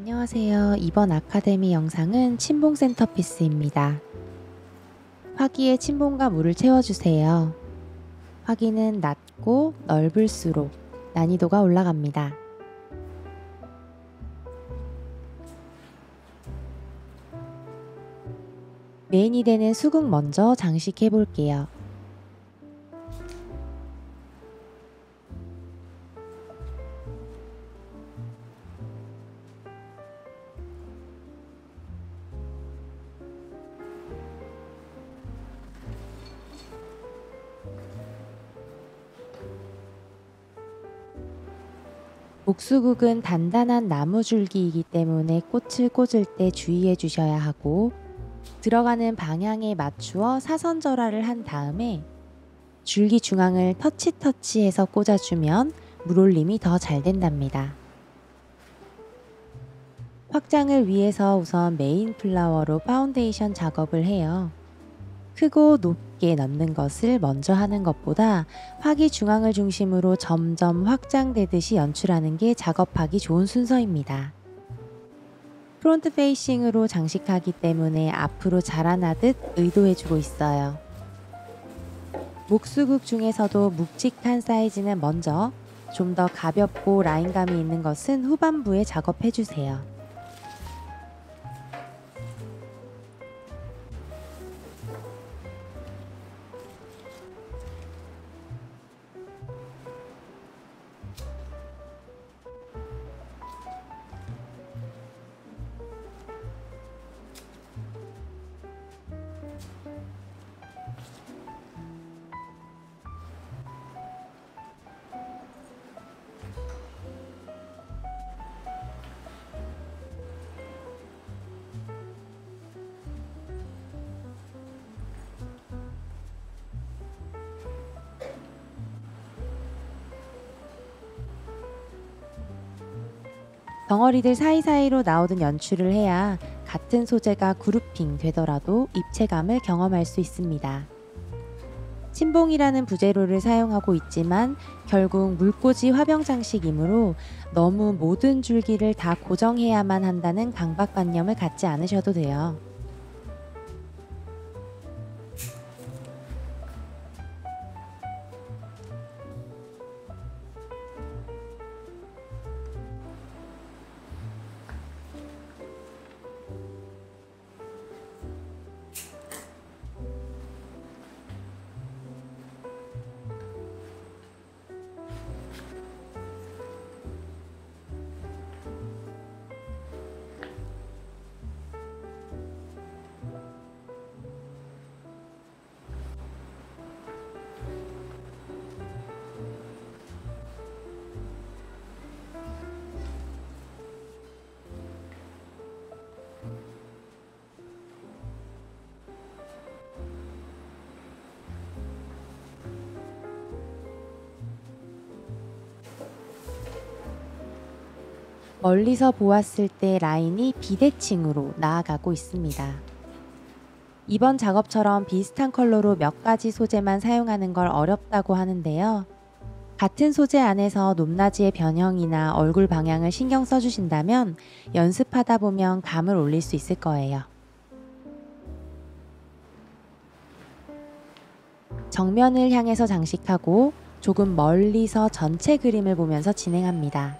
안녕하세요. 이번 아카데미 영상은 침봉 센터피스입니다. 화기에 침봉과 물을 채워주세요. 화기는 낮고 넓을수록 난이도가 올라갑니다. 메인이 되는 수국 먼저 장식해 볼게요. 목수국은 단단한 나무 줄기이기 때문에 꽃을 꽂을 때 주의해 주셔야 하고, 들어가는 방향에 맞추어 사선절하를 한 다음에 줄기 중앙을 터치해서 꽂아주면 물올림이 더 잘 된답니다. 확장을 위해서 우선 메인 플라워로 파운데이션 작업을 해요. 크고 높게 넣는 것을 먼저 하는 것보다 화기 중앙을 중심으로 점점 확장되듯이 연출하는 게 작업하기 좋은 순서입니다. 프론트 페이싱으로 장식하기 때문에 앞으로 자라나듯 의도해주고 있어요. 목수국 중에서도 묵직한 사이즈는 먼저, 좀 더 가볍고 라인감이 있는 것은 후반부에 작업해주세요. 덩어리들 사이사이로 나오는 연출을 해야 같은 소재가 그룹핑 되더라도 입체감을 경험할 수 있습니다. 침봉이라는 부재료를 사용하고 있지만 결국 물꽂이 화병 장식이므로 너무 모든 줄기를 다 고정해야만 한다는 강박관념을 갖지 않으셔도 돼요. 멀리서 보았을 때 라인이 비대칭으로 나아가고 있습니다. 이번 작업처럼 비슷한 컬러로 몇 가지 소재만 사용하는 걸 어렵다고 하는데요. 같은 소재 안에서 높낮이의 변형이나 얼굴 방향을 신경 써주신다면 연습하다 보면 감을 올릴 수 있을 거예요. 정면을 향해서 장식하고 조금 멀리서 전체 그림을 보면서 진행합니다.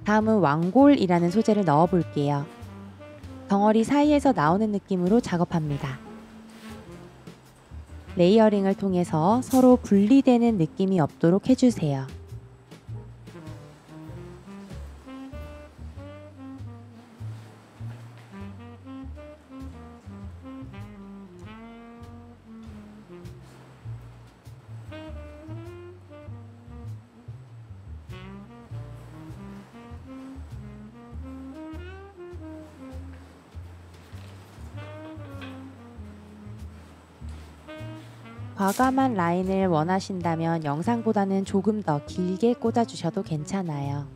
다음은 왕골이라는 소재를 넣어 볼게요. 덩어리 사이에서 나오는 느낌으로 작업합니다. 레이어링을 통해서 서로 분리되는 느낌이 없도록 해주세요. 과감한 라인을 원하신다면 영상보다는 조금 더 길게 꽂아주셔도 괜찮아요.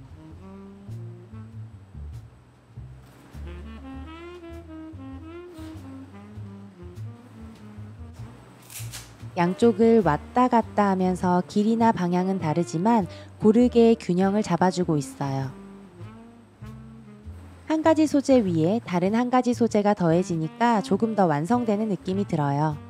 양쪽을 왔다 갔다 하면서 길이나 방향은 다르지만 고르게 균형을 잡아주고 있어요. 한 가지 소재 위에 다른 한 가지 소재가 더해지니까 조금 더 완성되는 느낌이 들어요.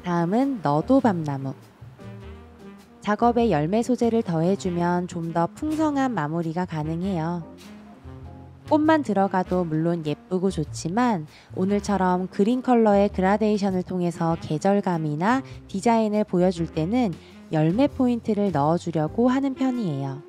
다음은 너도밤나무. 작업에 열매 소재를 더해주면 좀 더 풍성한 마무리가 가능해요. 꽃만 들어가도 물론 예쁘고 좋지만 오늘처럼 그린 컬러의 그라데이션을 통해서 계절감이나 디자인을 보여줄 때는 열매 포인트를 넣어주려고 하는 편이에요.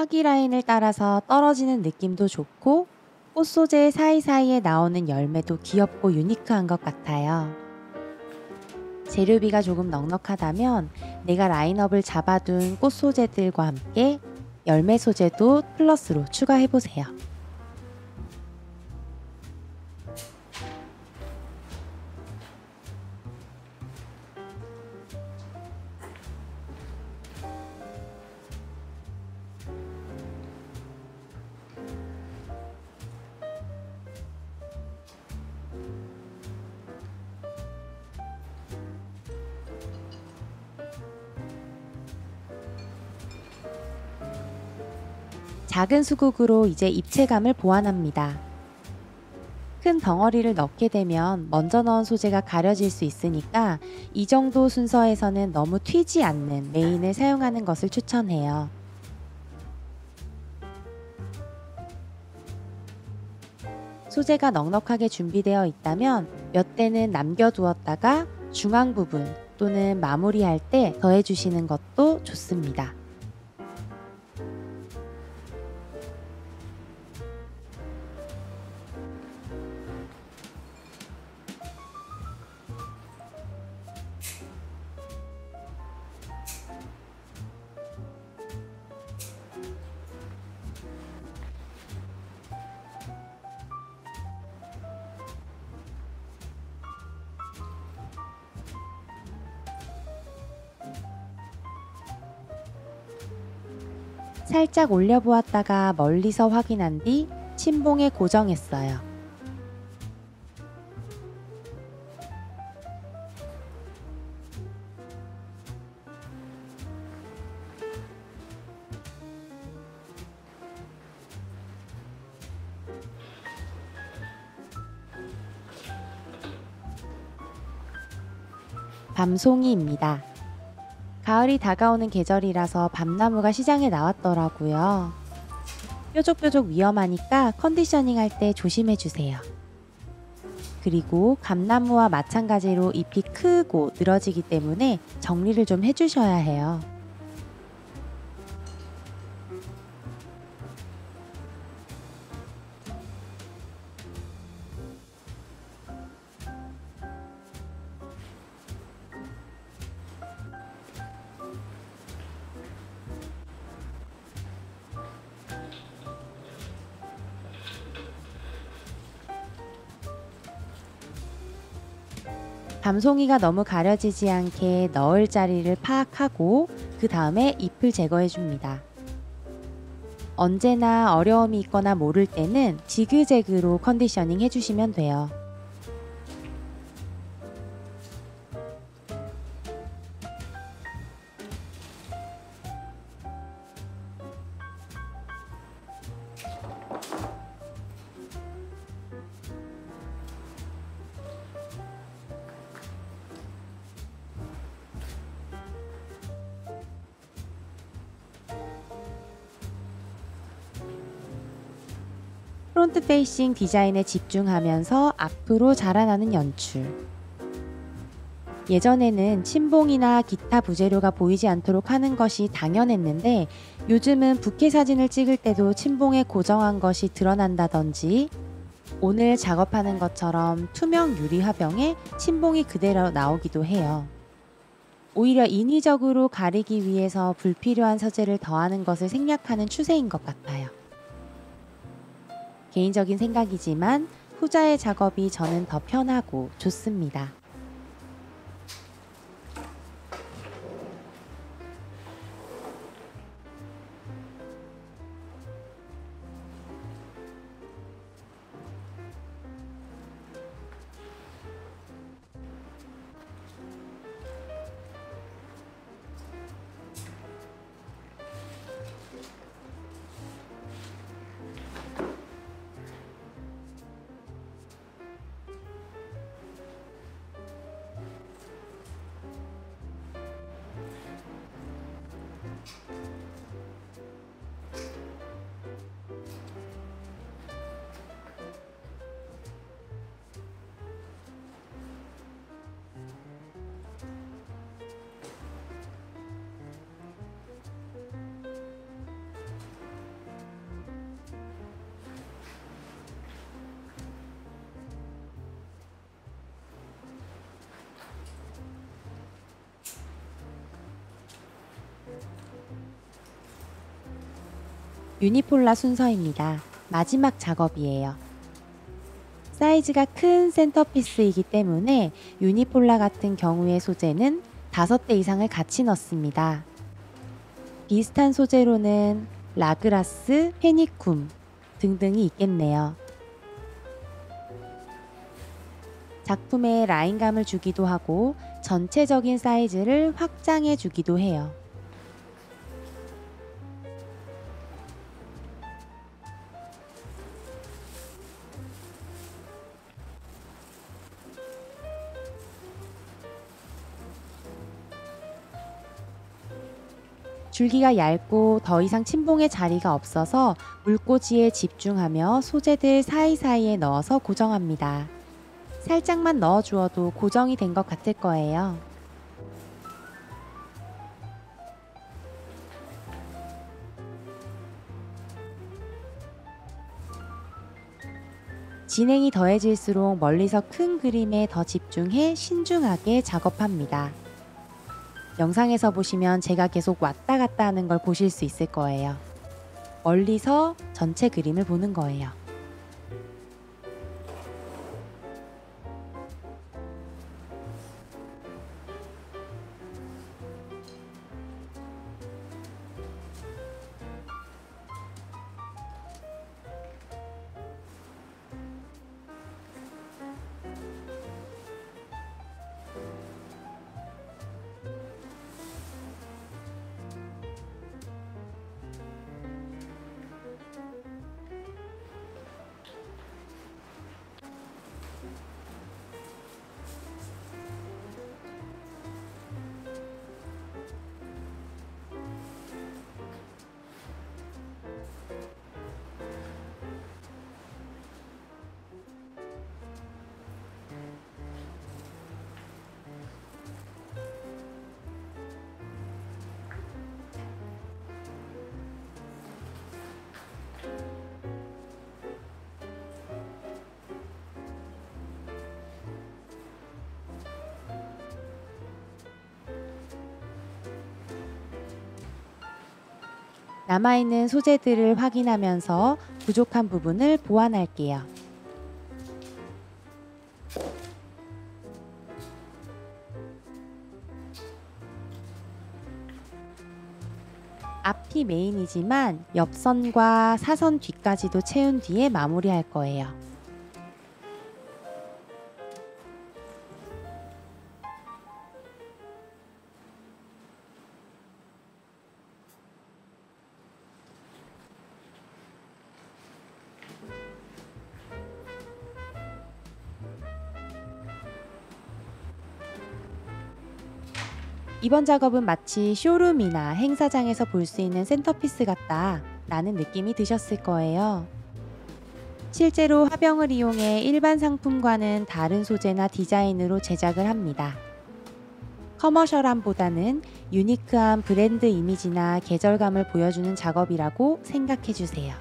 화기 라인을 따라서 떨어지는 느낌도 좋고 꽃 소재 사이사이에 나오는 열매도 귀엽고 유니크한 것 같아요. 재료비가 조금 넉넉하다면 내가 라인업을 잡아둔 꽃 소재들과 함께 열매 소재도 플러스로 추가해보세요. 작은 수국으로 이제 입체감을 보완합니다. 큰 덩어리를 넣게 되면 먼저 넣은 소재가 가려질 수 있으니까 이 정도 순서에서는 너무 튀지 않는 메인을 사용하는 것을 추천해요. 소재가 넉넉하게 준비되어 있다면 몇 대는 남겨두었다가 중앙 부분 또는 마무리할 때 더해주시는 것도 좋습니다. 살짝 올려보았다가 멀리서 확인한 뒤 침봉에 고정했어요. 밤송이입니다. 가을이 다가오는 계절이라서 밤나무가 시장에 나왔더라고요. 뾰족뾰족 위험하니까 컨디셔닝 할 때 조심해 주세요. 그리고 감나무와 마찬가지로 잎이 크고 늘어지기 때문에 정리를 좀 해주셔야 해요. 밤송이가 너무 가려지지 않게 넣을 자리를 파악하고 그 다음에 잎을 제거해 줍니다. 언제나 어려움이 있거나 모를 때는 지그재그로 컨디셔닝 해주시면 돼요. 프론트 페이싱 디자인에 집중하면서 앞으로 자라나는 연출. 예전에는 침봉이나 기타 부재료가 보이지 않도록 하는 것이 당연했는데 요즘은 부케 사진을 찍을 때도 침봉에 고정한 것이 드러난다든지 오늘 작업하는 것처럼 투명 유리 화병에 침봉이 그대로 나오기도 해요. 오히려 인위적으로 가리기 위해서 불필요한 서재를 더하는 것을 생략하는 추세인 것 같아요. 개인적인 생각이지만 후자의 작업이 저는 더 편하고 좋습니다. 유니폴라 순서입니다. 마지막 작업이에요. 사이즈가 큰 센터피스이기 때문에 유니폴라 같은 경우의 소재는 5대 이상을 같이 넣습니다. 비슷한 소재로는 라그라스, 페니쿰 등등이 있겠네요. 작품에 라인감을 주기도 하고 전체적인 사이즈를 확장해 주기도 해요. 줄기가 얇고 더 이상 침봉의 자리가 없어서 물꽂이에 집중하며 소재들 사이사이에 넣어서 고정합니다. 살짝만 넣어주어도 고정이 된 것 같을 거예요. 진행이 더해질수록 멀리서 큰 그림에 더 집중해 신중하게 작업합니다. 영상에서 보시면 제가 계속 왔다 갔다 하는 걸 보실 수 있을 거예요. 멀리서 전체 그림을 보는 거예요. 남아있는 소재들을 확인하면서 부족한 부분을 보완할게요. 앞이 메인이지만 옆선과 사선 뒤까지도 채운 뒤에 마무리할 거예요. 이번 작업은 마치 쇼룸이나 행사장에서 볼 수 있는 센터피스 같다 라는 느낌이 드셨을 거예요. 실제로 화병을 이용해 일반 상품과는 다른 소재나 디자인으로 제작을 합니다. 커머셜함보다는 유니크한 브랜드 이미지나 계절감을 보여주는 작업이라고 생각해 주세요.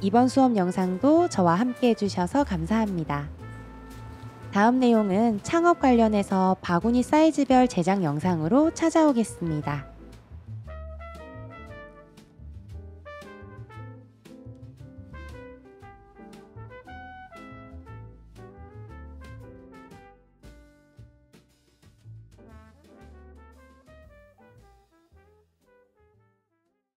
이번 수업 영상도 저와 함께 해주셔서 감사합니다. 다음 내용은 창업 관련해서 바구니 사이즈별 제작 영상으로 찾아오겠습니다.